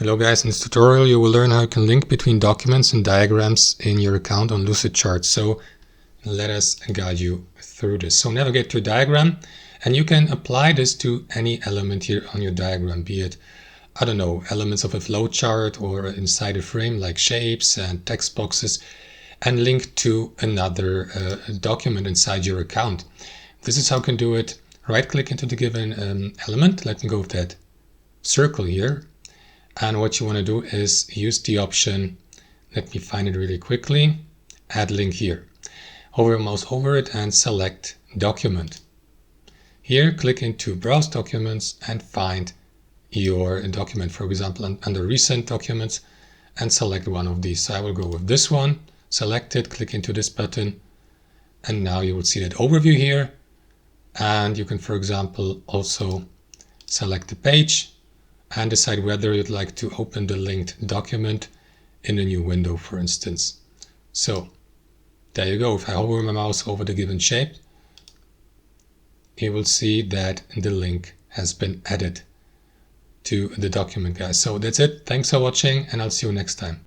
Hello guys, in this tutorial you will learn how you can link between documents and diagrams in your account on Lucidchart. So let us guide you through this. So navigate to diagram and you can apply this to any element here on your diagram, be it, I don't know, elements of a flowchart or inside a frame like shapes and text boxes, and link to another document inside your account. This is how you can do it. Right click into the given element. Let me go with that circle here. And what you want to do is use the option, let me find it really quickly, add link here. Hover your mouse over it and select document. Here click into browse documents and find your document, for example under recent documents, and select one of these. So I will go with this one, select it, click into this button, and now you will see that overview here. And you can, for example, also select the page and decide whether you'd like to open the linked document in a new window, for instance. So there you go. If I hover my mouse over the given shape, you will see that the link has been added to the document, guys. So that's it. Thanks for watching, and I'll see you next time.